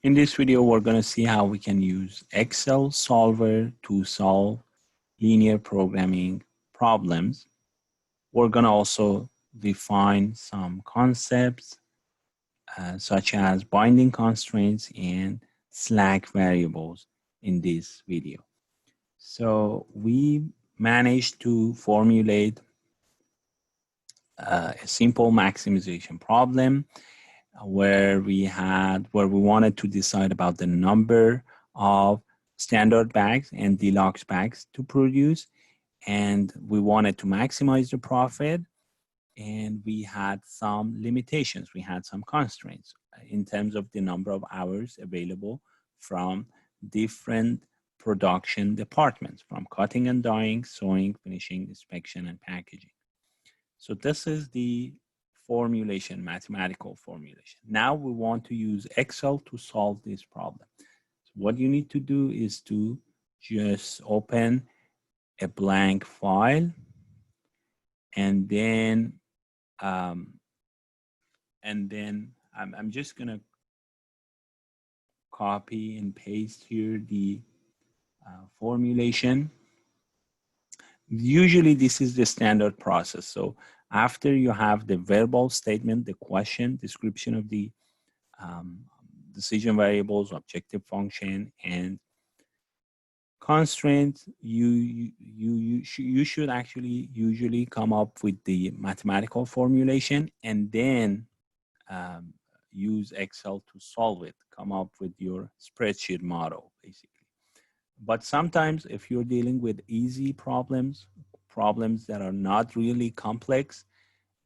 In this video, we're going to see how we can use Excel solver to solve linear programming problems. We're going to also define some concepts such as binding constraints and slack variables in this video. So we managed to formulate a simple maximization problem where we wanted to decide about the number of standard bags and deluxe bags to produce, and we wanted to maximize the profit, and we had some limitations, we had some constraints in terms of the number of hours available from different production departments, from cutting and dyeing, sewing, finishing, inspection, and packaging. So this is the formulation, mathematical formulation. Now we want to use Excel to solve this problem. So what you need to do is to just open a blank file, and then I'm just gonna copy and paste here the formulation. Usually this is the standard process. So after you have the verbal statement, the question, description of the decision variables, objective function, and constraints, you should actually usually come up with the mathematical formulation and then use Excel to solve it, come up with your spreadsheet model, basically. But sometimes if you're dealing with easy problems that are not really complex,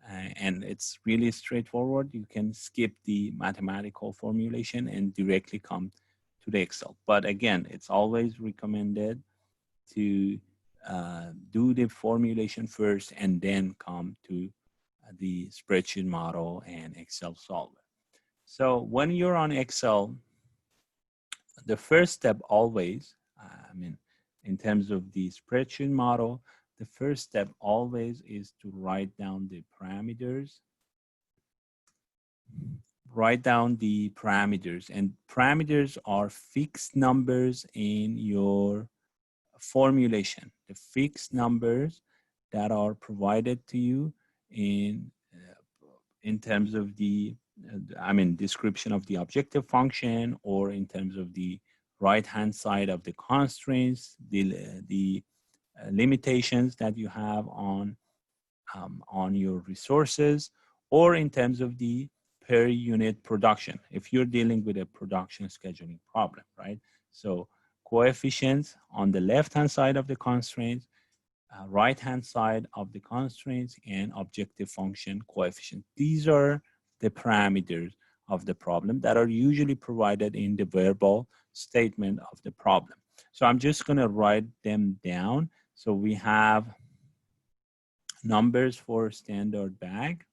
and it's really straightforward, you can skip the mathematical formulation and directly come to the Excel. But again, it's always recommended to do the formulation first and then come to the spreadsheet model and Excel solver. So when you're on Excel, the first step always, in terms of the spreadsheet model, the first step always is to write down the parameters. Write down the parameters, and parameters are fixed numbers in your formulation. The fixed numbers that are provided to you in terms of the description of the objective function, or in terms of the right-hand side of the constraints, the limitations that you have on your resources, or in terms of the per unit production, if you're dealing with a production scheduling problem, right? So coefficients on the left-hand side of the constraints, right-hand side of the constraints, and objective function coefficient. These are the parameters of the problem that are usually provided in the verbal statement of the problem. So I'm just going to write them down. So we have numbers for standard bag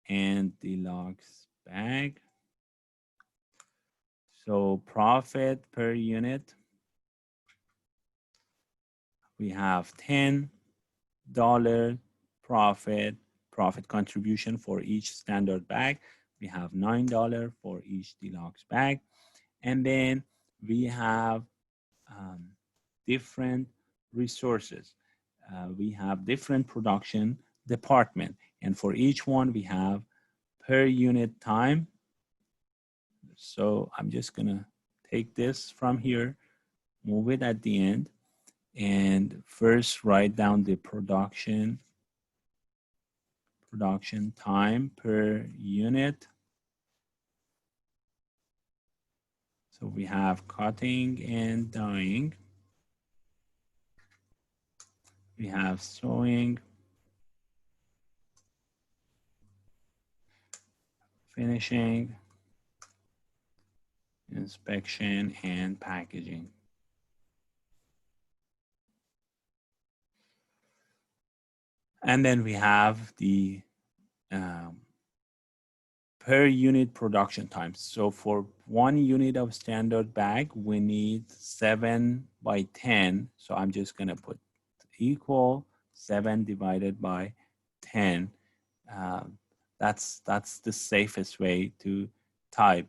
and deluxe bag. So profit per unit, we have $10 profit contribution for each standard bag. We have $9 for each deluxe bag. And then we have different resources. We have different production department. And for each one, we have per unit time. So I'm just gonna take this from here, move it at the end, and first write down the production time per unit. So we have cutting and dyeing. We have sewing, finishing, inspection, and packaging. And then we have the per unit production time. So for 1 unit of standard bag, we need 7 by 10. So I'm just gonna put equal 7 divided by 10. That's the safest way to type.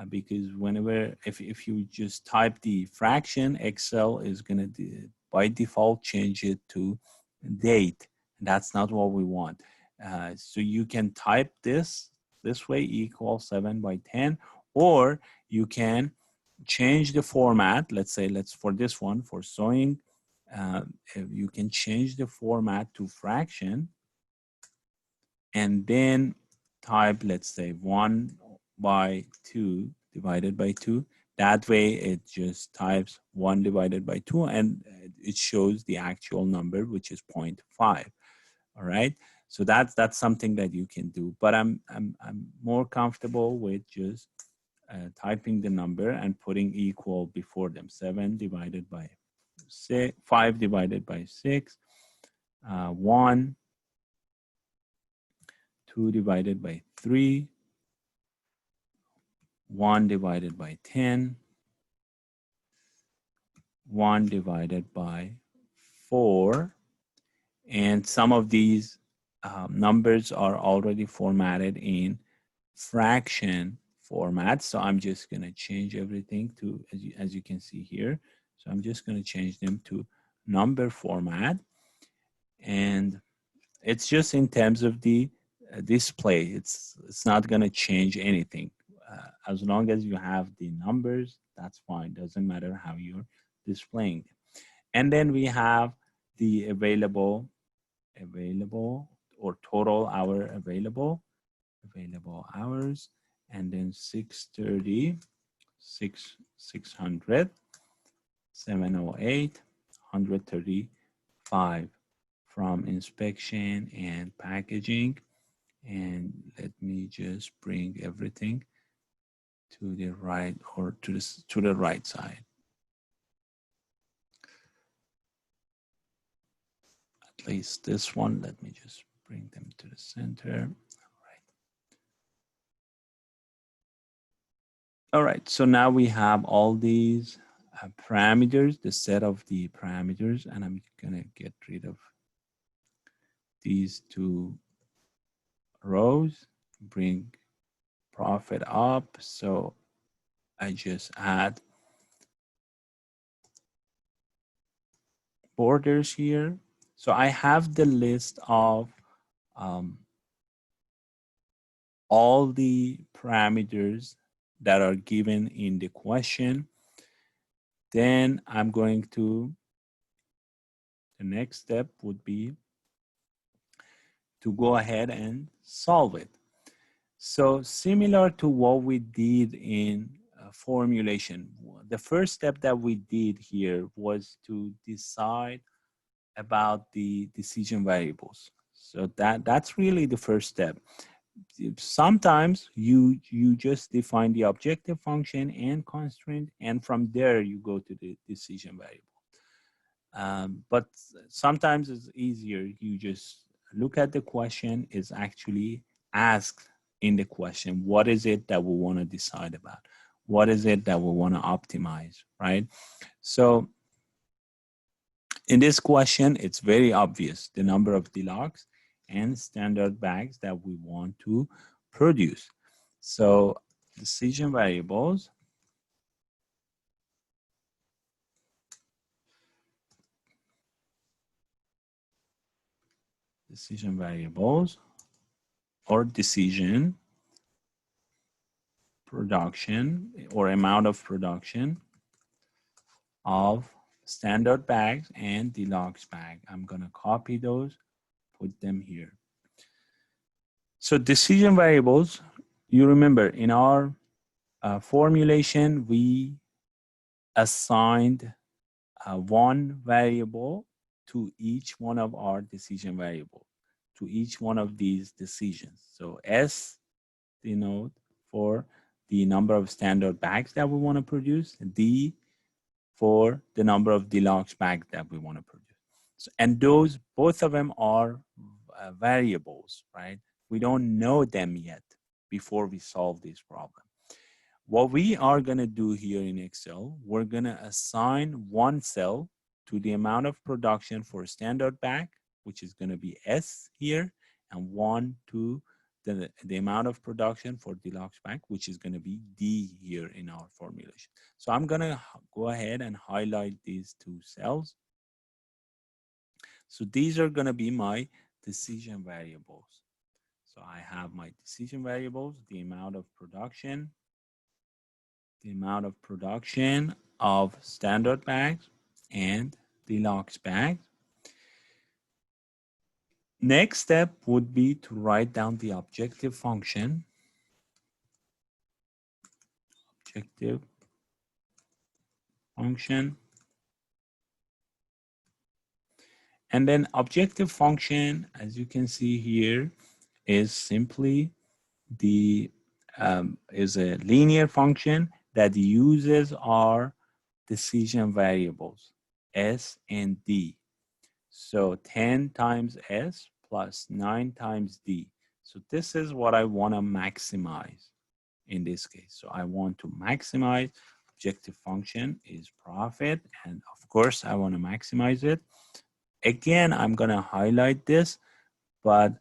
because whenever, if you just type the fraction, Excel is going to by default change it to date. And that's not what we want. So you can type this way, equals 7 by 10, or you can change the format. Let's say, for this one, for sewing, you can change the format to fraction, and then type, let's say, 1 by 2 divided by 2. That way it just types 1 divided by 2, and it shows the actual number, which is 0.5. All right. So that's something that you can do, but I'm more comfortable with just typing the number and putting equal before them. 7 divided by 6, 5 divided by 6, 1, 2 divided by 3, 1 divided by 10, 1 divided by 4. And some of these numbers are already formatted in fraction format. So I'm just going to change everything to, as you can see here. So I'm just going to change them to number format. And it's just in terms of the display. It's not going to change anything. As long as you have the numbers, that's fine. Doesn't matter how you're displaying them. And then we have the available or total hour available hours, and then 630, 600, 708, 135 from inspection and packaging. And let me just bring everything to the right, or to the right side. At least this one. Let me just bring them to the center. All right, so now we have all these parameters, the set of the parameters, and I'm gonna get rid of these 2 rows, bring profit up. So I just add borders here. So I have the list of all the parameters that are given in the question. Then I'm going to, the next step would be to go ahead and solve it. So similar to what we did in formulation, the first step that we did here was to decide about the decision variables. So that's really the first step. Sometimes you just define the objective function and constraint, and from there you go to the decision variable. But sometimes it's easier. You just look at the question, is actually asked in the question, what is it that we want to decide about? What is it that we want to optimize, right? So in this question, it's very obvious the number of deluxe and standard bags that we want to produce. So decision variables, or decision production or amount of production of standard bags and deluxe bag. I'm gonna copy those, put them here. So decision variables, you remember in our formulation, we assigned one variable to each one of our decision variables, to each one of these decisions. So S denote for the number of standard bags that we want to produce, D for the number of deluxe bags that we want to produce. So, and those, both of them are variables, right? We don't know them yet before we solve this problem. What we are going to do here in Excel, we're going to assign one cell to the amount of production for a standard bag, which is going to be S here, and one to the amount of production for deluxe pack, which is going to be D here in our formulation. So I'm going to go ahead and highlight these two cells. So these are going to be my decision variables. So I have my decision variables, the amount of production of standard bags and deluxe bags. Next step would be to write down the objective function. Objective function. And then objective function, as you can see here, is simply is a linear function that uses our decision variables, S and D. So 10 times S plus 9 times D. So this is what I want to maximize in this case. So I want to maximize objective function is profit. And of course, I want to maximize it. Again, I'm going to highlight this, but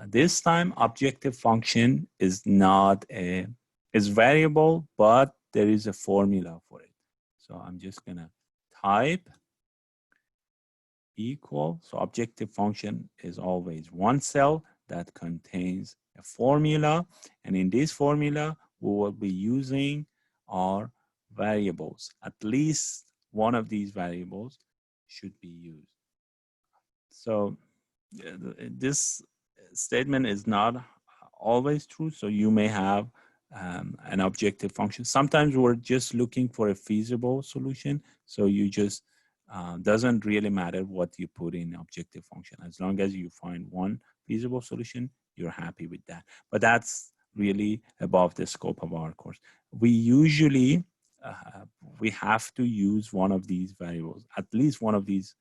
this time objective function is not is variable, but there is a formula for it. So I'm just going to type equal. So objective function is always one cell that contains a formula. And in this formula, we will be using our variables. At least one of these variables should be used. So this statement is not always true. So you may have an objective function. Sometimes we're just looking for a feasible solution. So you just doesn't really matter what you put in objective function. As long as you find one feasible solution, you're happy with that. But that's really above the scope of our course. We usually, we have to use one of these variables, at least one of these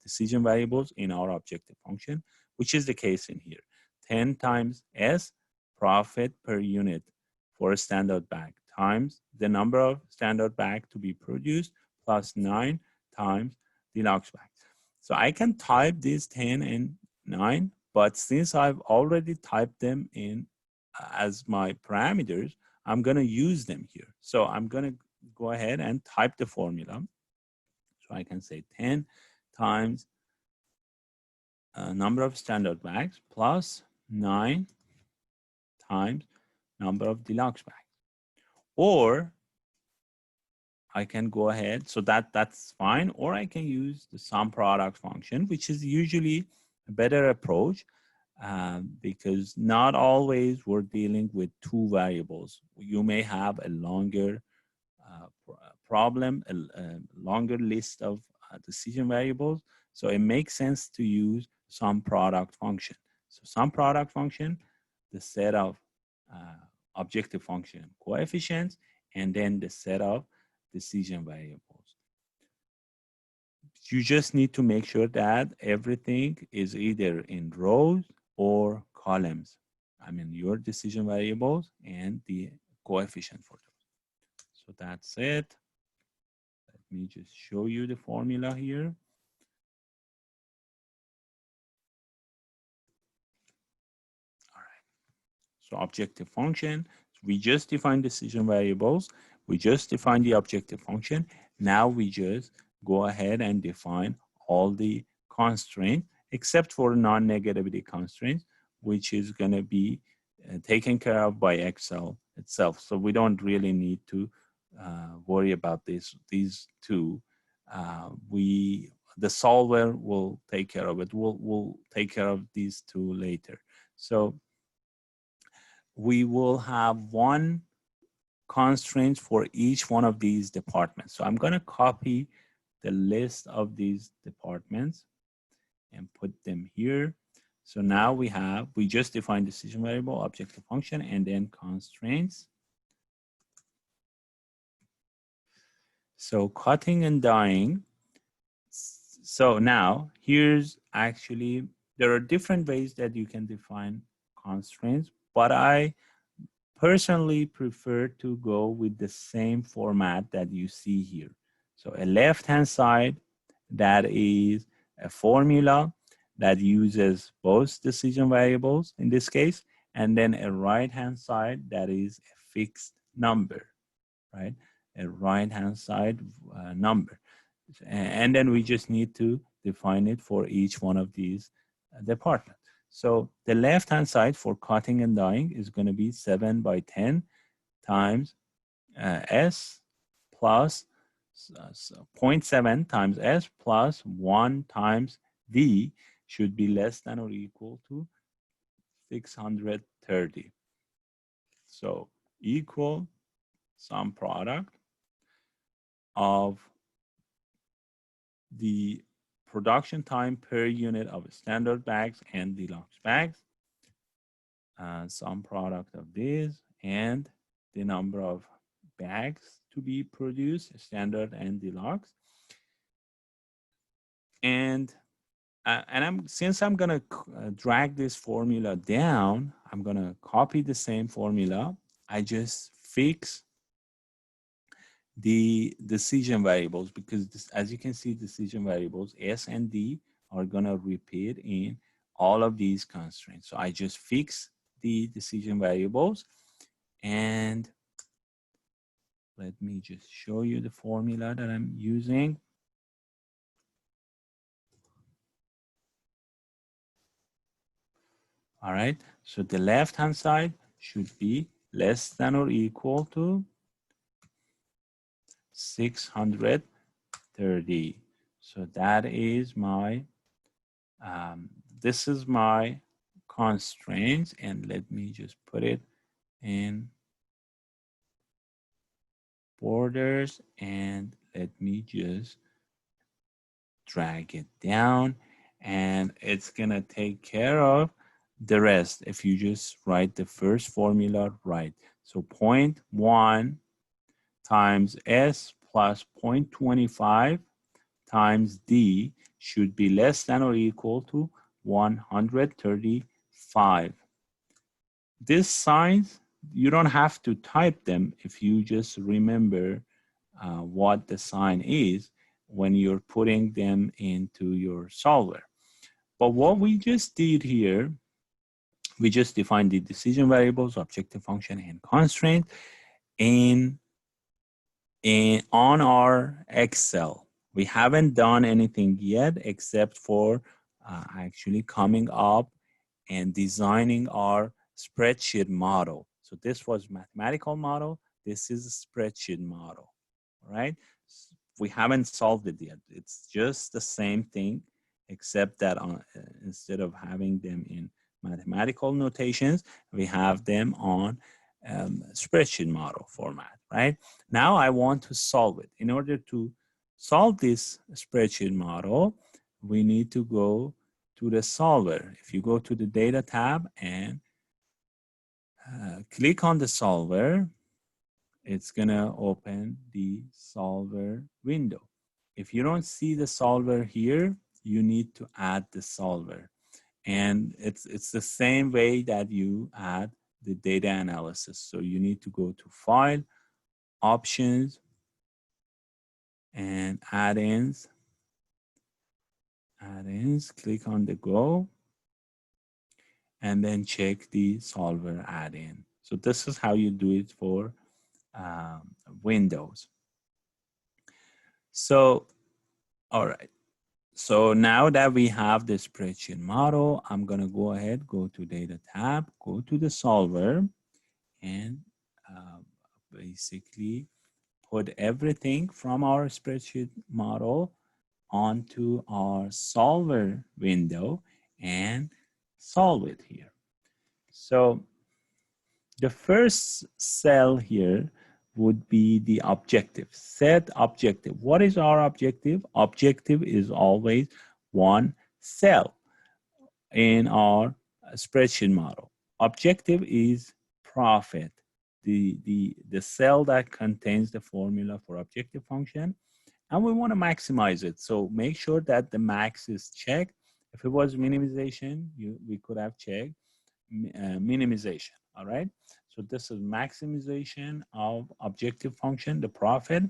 decision variables in our objective function, which is the case in here. 10 times S, profit per unit for a standard bag, times the number of standard bag to be produced, plus 9 times deluxe bag. So I can type these 10 and 9, but since I've already typed them in as my parameters, I'm going to use them here. So I'm going to go ahead and type the formula. So I can say 10 times number of standard bags plus 9 times number of deluxe bags. Or I can go ahead, so that's fine, or I can use the sum product function, which is usually a better approach because not always we're dealing with two variables. You may have a longer problem, a longer list of decision variables. So it makes sense to use sum product function. So sum product function, the set of objective function coefficients, and then the set of decision variables. You just need to make sure that everything is either in rows or columns. I mean, your decision variables and the coefficient for those. So that's it. Let me just show you the formula here. All right. So objective function, we just defined decision variables. We just defined the objective function. Now we just go ahead and define all the constraints except for non-negativity constraints, which is going to be taken care of by Excel itself. So we don't really need to worry about these two. The solver will take care of it. We'll take care of these two later. So we will have one constraint for each one of these departments. So I'm going to copy the list of these departments and put them here. So now we just defined decision variable, objective function, and then constraints. So cutting and dyeing. So now here's actually, there are different ways that you can define constraints, but I personally prefer to go with the same format that you see here. So a left-hand side, that is a formula that uses both decision variables in this case, and then a right-hand side that is a fixed number, right? A right-hand side number. And then we just need to define it for each one of these departments. So the left-hand side for cutting and dyeing is going to be 7 by 10 times S plus 0.7 times S plus 1 times D should be less than or equal to 630. So equal sum product of the production time per unit of standard bags and deluxe bags, sum product of these, and the number of bags to be produced, standard and deluxe. And since I'm gonna drag this formula down, I'm gonna copy the same formula. I just fix the decision variables because this, as you can see, decision variables S and D are gonna repeat in all of these constraints. So I just fix the decision variables, and let me just show you the formula that I'm using. All right, so the left-hand side should be less than or equal to 630. So that is my, this is my constraints, and let me just put it in borders, and let me just drag it down, and it's gonna take care of the rest if you just write the first formula right. So 0.1 times S plus 0.25 times D should be less than or equal to 135. These signs, you don't have to type them if you just remember what the sign is when you're putting them into your solver. But what we just did here, we just defined the decision variables, objective function, and constraint on our Excel. We haven't done anything yet except for actually coming up and designing our spreadsheet model. So this was mathematical model. This is a spreadsheet model, all right? We haven't solved it yet. It's just the same thing, except that instead of having them in mathematical notations, we have them on spreadsheet model format, right? Now I want to solve it. In order to solve this spreadsheet model, we need to go to the solver. If you go to the data tab and click on the solver, it's gonna open the solver window. If you don't see the solver here, you need to add the solver. And it's the same way that you add the data analysis. So you need to go to File, Options, and Add-ins. Add-ins, click on the Go, and then check the solver add-in. So this is how you do it for Windows. So, all right. So now that we have the spreadsheet model, I'm gonna go ahead, go to Data tab, go to the solver, and basically put everything from our spreadsheet model onto our solver window and solve it here. So the first cell here would be the objective. Set objective. What is our objective? Objective is always one cell in our spreadsheet model. Objective is profit, the cell that contains the formula for objective function, and we want to maximize it. So make sure that the max is checked. If it was minimization, we could have checked minimization, all right? So this is maximization of objective function, the profit,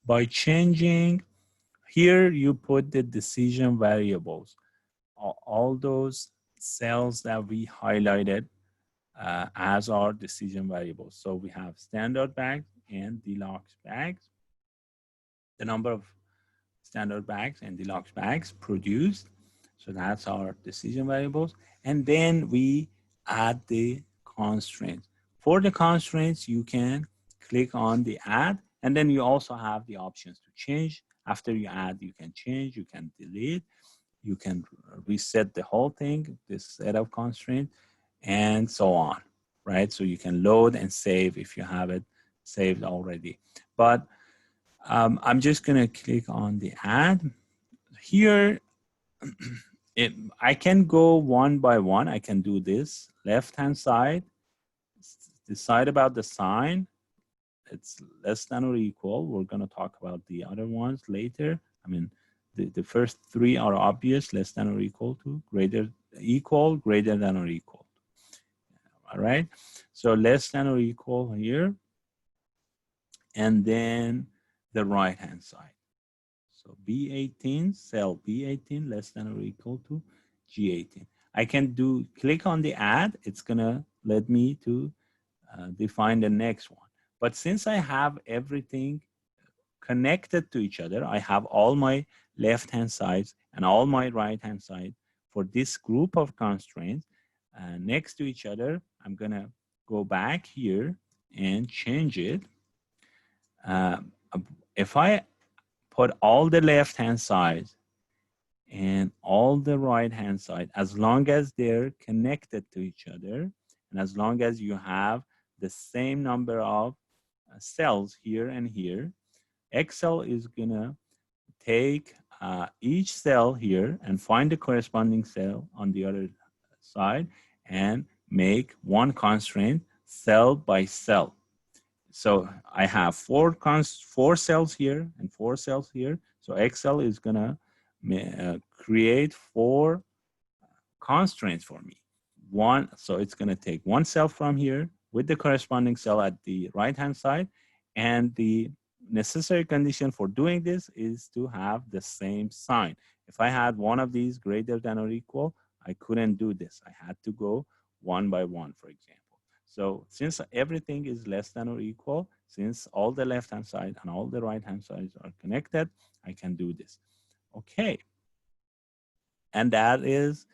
by changing, here you put the decision variables. All those cells that we highlighted as our decision variables. So we have standard bags and deluxe bags. The number of standard bags and deluxe bags produced. So that's our decision variables. And then we add the constraints. For the constraints, you can click on the add, and then you also have the options to change. After you add, you can change, you can delete, you can reset the whole thing, this set of constraints, and so on, right? So you can load and save if you have it saved already. But I'm just gonna click on the add. Here, I can go one by one. I can do this. Left-hand side, decide about the sign. It's less than or equal. We're gonna talk about the other ones later. I mean, the first three are obvious, less than or equal to, greater, equal, greater than or equal. All right, so less than or equal here. And then the right-hand side. So B18, cell B18 less than or equal to G18. I can click on the add, it's gonna let me to define the next one. But since I have everything connected to each other, I have all my left-hand sides and all my right-hand side for this group of constraints next to each other. I'm gonna go back here and change it. If I put all the left-hand side and all the right-hand side, as long as they're connected to each other, and as long as you have the same number of cells here and here, Excel is gonna take each cell here and find the corresponding cell on the other side and make one constraint cell by cell. So I have four cells here and 4 cells here. So Excel is gonna create 4 constraints for me. So it's gonna take one cell from here with the corresponding cell at the right-hand side, and the necessary condition for doing this is to have the same sign. If I had one of these greater than or equal, I couldn't do this. I had to go one by one, for example. So since everything is less than or equal, since all the left-hand side and all the right-hand sides are connected, I can do this. Okay. And that is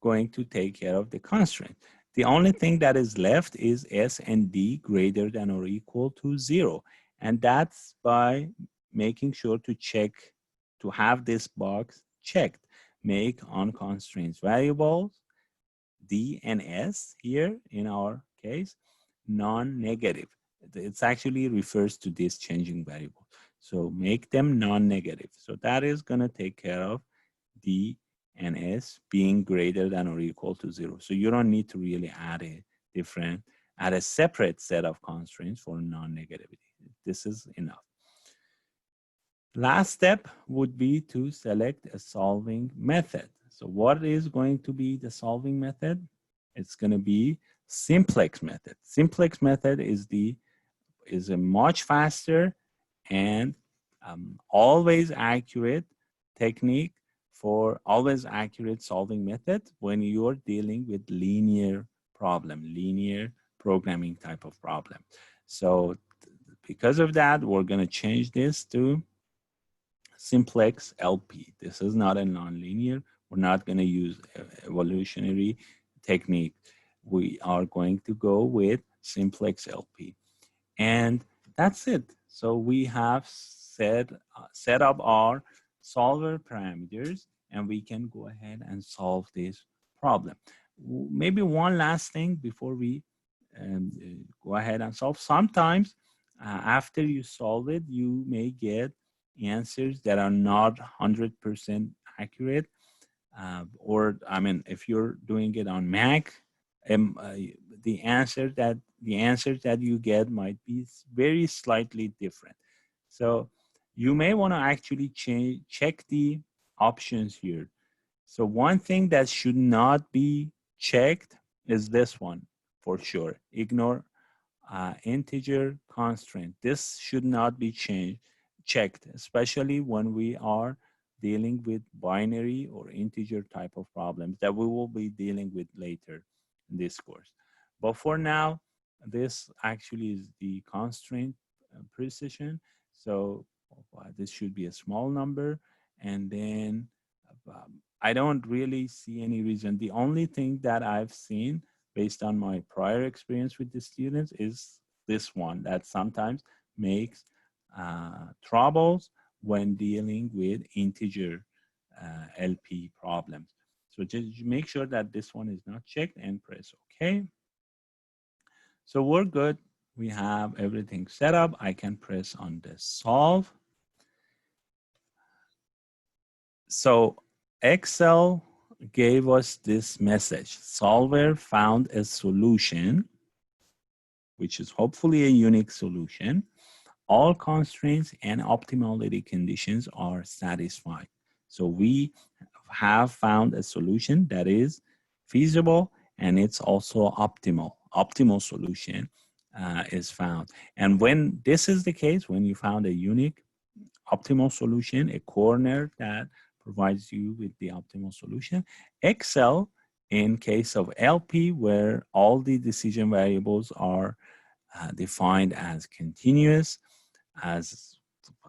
going to take care of the constraint. The only thing that is left is S and D greater than or equal to 0. And that's by making sure to check, to have this box checked. Make on constraints variables, D and S here in our case, non-negative. It actually refers to this changing variable. So make them non-negative. So that is gonna take care of D and S being greater than or equal to 0. So you don't need to really add a separate set of constraints for non-negativity. This is enough. Last step would be to select a solving method. So what is going to be the solving method? It's going to be simplex method. Simplex method is a much faster and always accurate technique for always accurate solving method when you're dealing with linear programming type of problem. So because of that, we're going to change this to simplex LP. This is not a nonlinear. We're not going to use evolutionary technique. We are going to go with simplex LP. And that's it. So we have set up our solver parameters, and we can go ahead and solve this problem. Maybe one last thing before we go ahead and solve. Sometimes after you solve it, you may get answers that are not 100% accurate. Or I mean, if you're doing it on Mac, the answers that you get might be very slightly different. So you may want to actually check the options here. So one thing that should not be checked is this one for sure. Ignore integer constraint. This should not be checked, especially when we are dealing with binary or integer type of problems that we will be dealing with later in this course. But for now, this actually is the constraint precision. So this should be a small number. And then I don't really see any reason. The only thing that I've seen based on my prior experience with the students is this one that sometimes makes troubles when dealing with integer LP problems. So just make sure that this one is not checked and press OK. So we're good. We have everything set up. I can press on the solve. So Excel gave us this message. Solver found a solution, which is hopefully a unique solution. All constraints and optimality conditions are satisfied. So we have found a solution that is feasible and it's also optimal. Optimal solution is found. And when this is the case, when you found a unique optimal solution, a corner that provides you with the optimal solution, Excel, in case of LP, where all the decision variables are defined as continuous, as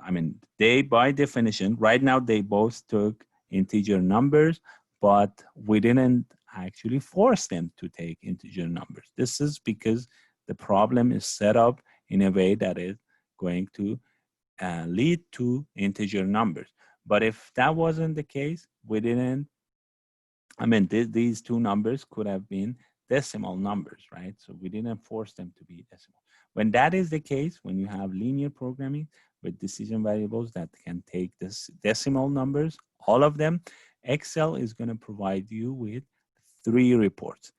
I mean, they by definition, right now they both took integer numbers, but we didn't actually force them to take integer numbers. This is because the problem is set up in a way that is going to lead to integer numbers. But if that wasn't the case, we didn't, I mean, these two numbers could have been decimal numbers, right? So we didn't force them to be decimal. When that is the case, when you have linear programming with decision variables that can take this decimal numbers, all of them, Excel is going to provide you with 3 reports.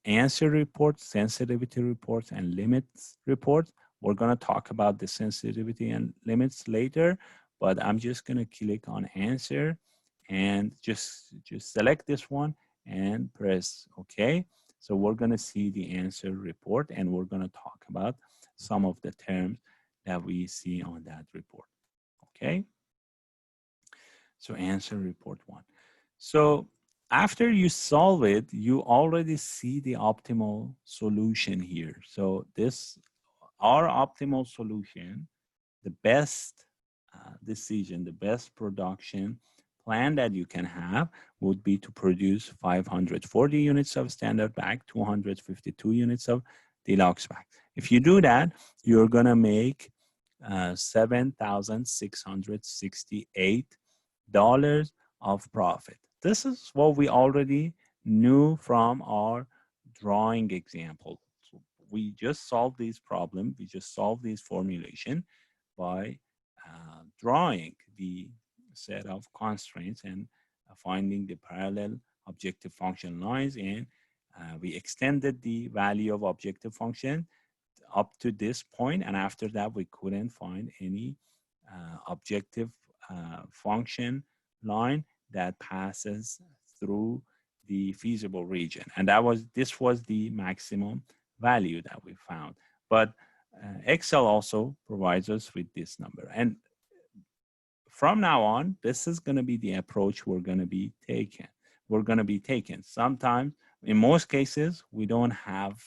Answer reports, sensitivity reports, and limits reports. We're going to talk about the sensitivity and limits later, but I'm just going to click on answer and just select this one and press OK. So we're going to see the answer report, and we're going to talk about some of the terms that we see on that report. Okay. So answer report 1. So after you solve it, you already see the optimal solution here. So this, our optimal solution, the best decision, the best production plan that you can have would be to produce 540 units of standard bag, 252 units of deluxe bag. If you do that, you're gonna make $7,668 of profit. This is what we already knew from our drawing example. So we just solved this problem. We just solved this formulation by drawing the set of constraints and finding the parallel objective function lines, and we extended the value of objective function up to this point, and after that we couldn't find any objective function line that passes through the feasible region, and this was the maximum value that we found. But Excel also provides us with this number, and from now on, this is going to be the approach we're going to be taking. Sometimes, in most cases, we don't have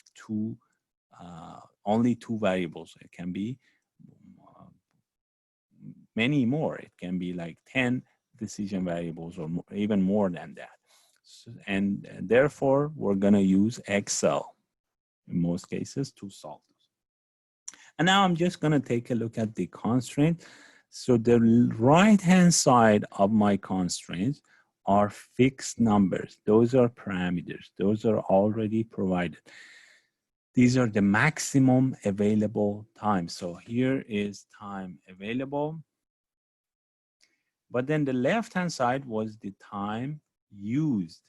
only 2 variables. It can be many more. It can be like 10 decision variables or more, even more than that. So, and therefore, we're going to use Excel in most cases to solve those. And now I'm just going to take a look at the constraint. So the right-hand side of my constraints are fixed numbers. Those are parameters. Those are already provided. These are the maximum available time. So here is time available. But then the left-hand side was the time used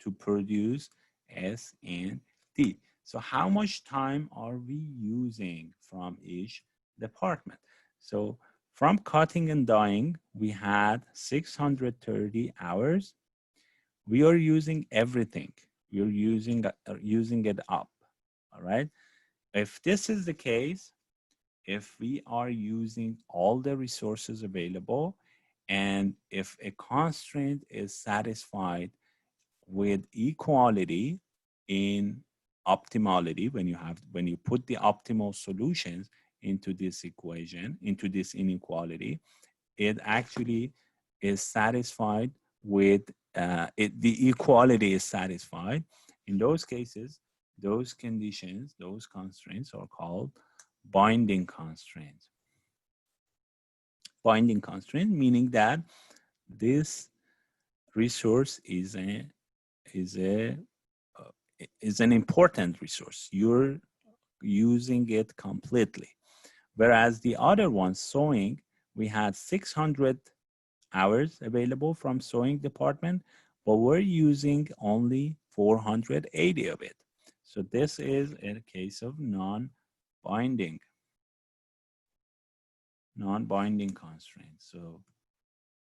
to produce S and T. So how much time are we using from each department? So from cutting and dyeing, we had 630 hours. We are using everything. We are using it up, all right? If this is the case, if we are using all the resources available, and if a constraint is satisfied with equality, in optimality, when you put the optimal solutions into this equation, into this inequality, it actually is satisfied with the equality is satisfied. In those cases, those conditions, those constraints are called binding constraints. Binding constraint meaning that this resource is a uh, is an important resource. You're using it completely. Whereas the other one, sewing, we had 600 hours available from sewing department, but we're using only 480 of it. So this is a case of non-binding constraint. So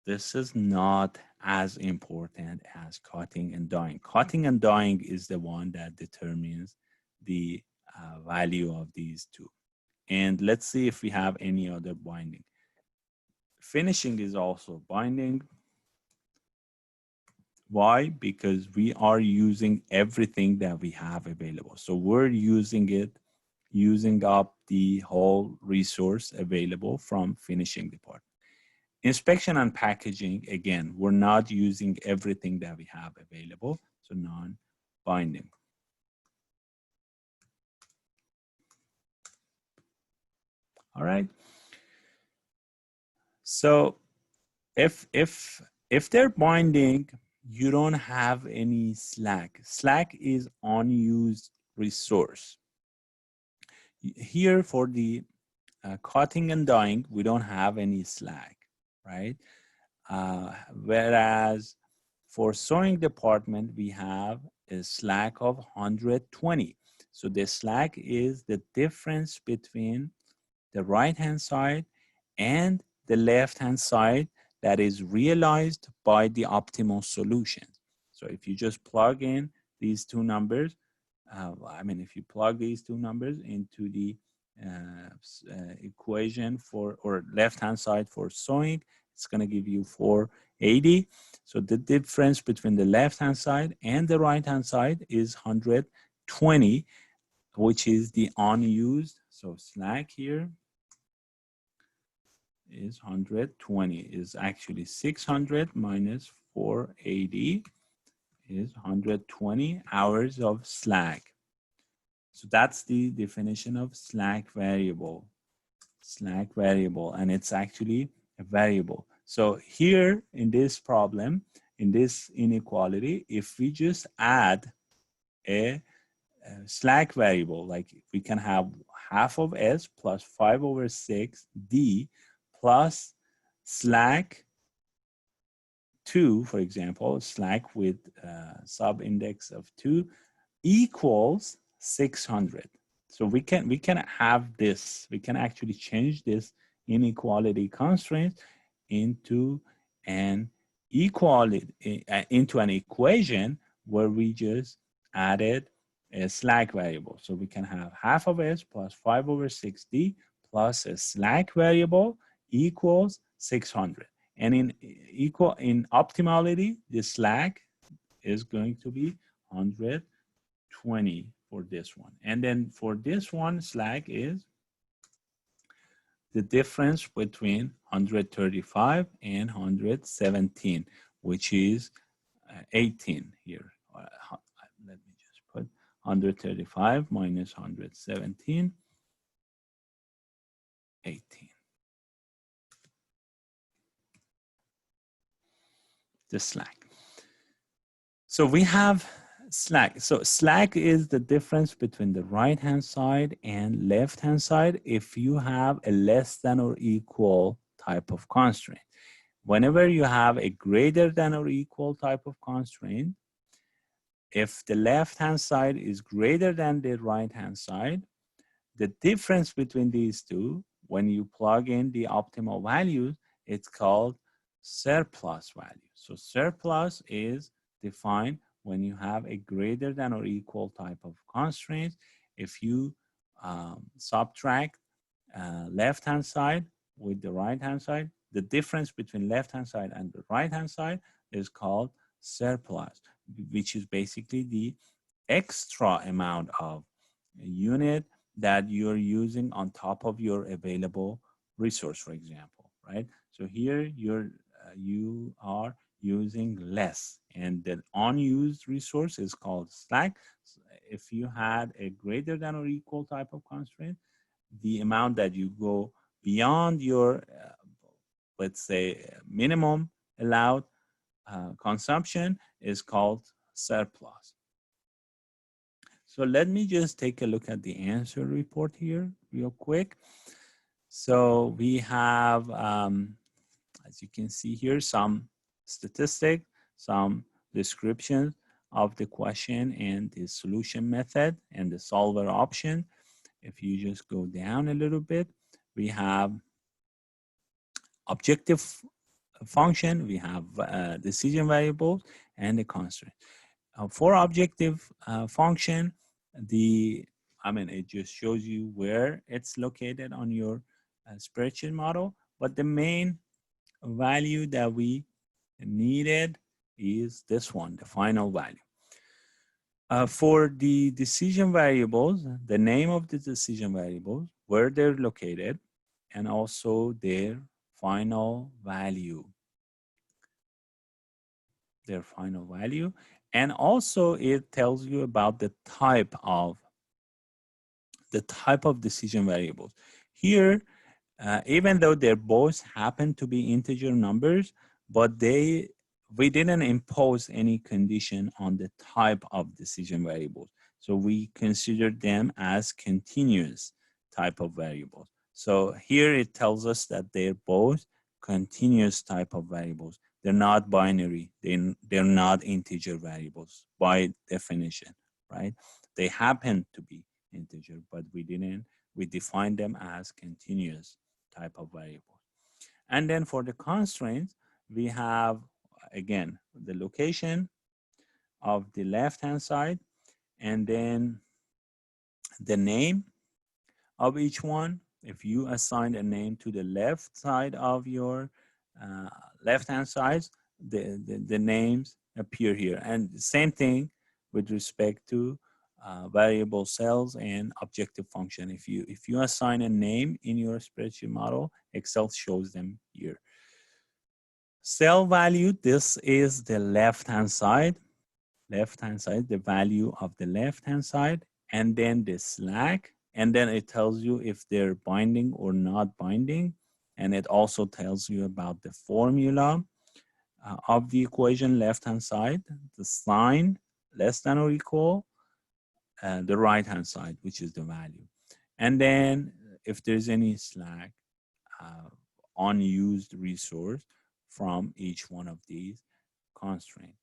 this is not as important as cutting and dyeing. Cutting and dyeing is the one that determines the value of these two. And let's see if we have any other binding. Finishing is also binding. Why? Because we are using everything that we have available. So we're using up the whole resource available from finishing department. Inspection and packaging, again, we're not using everything that we have available, so non-binding. All right. So if they're binding, you don't have any slack. Slack is unused resource. Here for the cutting and dyeing, we don't have any slack, right? Whereas for sewing department, we have a slack of 120. So the slack is the difference between the right-hand side and the left-hand side that is realized by the optimal solution. So if you just plug in these two numbers, if you plug these two numbers into the equation for, or left-hand side for sewing, it's going to give you 480. So the difference between the left-hand side and the right-hand side is 120, which is the unused. So slack here is 120, is actually 600 minus 480 is 120 hours of slack. So that's the definition of slack variable, and it's actually a variable. So here in this problem, in this inequality, if we just add a slack variable, like we can have half of S plus 5 over 6 D plus slack 2, for example, slack with sub-index of 2 equals 600. So we can have this. We can actually change this inequality constraint into an into an equation where we just added a slack variable. So we can have half of S plus 5 over 6D plus a slack variable equals 600. And in optimality, the slack is going to be 120 for this one. And then for this one, slack is the difference between 135 and 117, which is 18 here. Let me just put 135 minus 117, 18. The slack. So we have slack. So slack is the difference between the right-hand side and left-hand side if you have a less than or equal type of constraint. Whenever you have a greater than or equal type of constraint, if the left-hand side is greater than the right-hand side, the difference between these two, when you plug in the optimal values, it's called surplus value. So surplus is defined when you have a greater than or equal type of constraint. If you subtract left-hand side with the right-hand side, the difference between left-hand side and the right-hand side is called surplus, which is basically the extra amount of unit that you're using on top of your available resource, for example, right? So here you are using less, and the unused resource is called slack. If you had a greater than or equal type of constraint, the amount that you go beyond your, let's say, minimum allowed consumption is called surplus. So let me just take a look at the answer report here real quick. So we have, as you can see here, some statistic, some description of the question and the solution method and the solver option. If you just go down a little bit, we have objective function, we have decision variables, and the constraint. For objective function, it just shows you where it's located on your spreadsheet model, but the main value that we needed is this one, the final value. For the decision variables, the name of the decision variables, where they're located, and also their final value. And also it tells you about the type of decision variables. Here, even though they both happen to be integer numbers, but we didn't impose any condition on the type of decision variables. So we considered them as continuous type of variables. So here it tells us that they're both continuous type of variables. They're not binary. They're not integer variables by definition, right? They happen to be integer, but we defined them as continuous type of variable. And then for the constraints, we have, again, the location of the left-hand side, and then the name of each one. If you assign a name to the left side of your left-hand side, the names appear here. And the same thing with respect to variable cells and objective function. If you assign a name in your spreadsheet model, Excel shows them here. Cell value, this is the left-hand side, the value of the left-hand side, and then the slack, and then it tells you if they're binding or not binding, and it also tells you about the formula of the equation left-hand side, the sign less than or equal, the right-hand side, which is the value. And then if there's any slack, unused resource from each one of these constraints.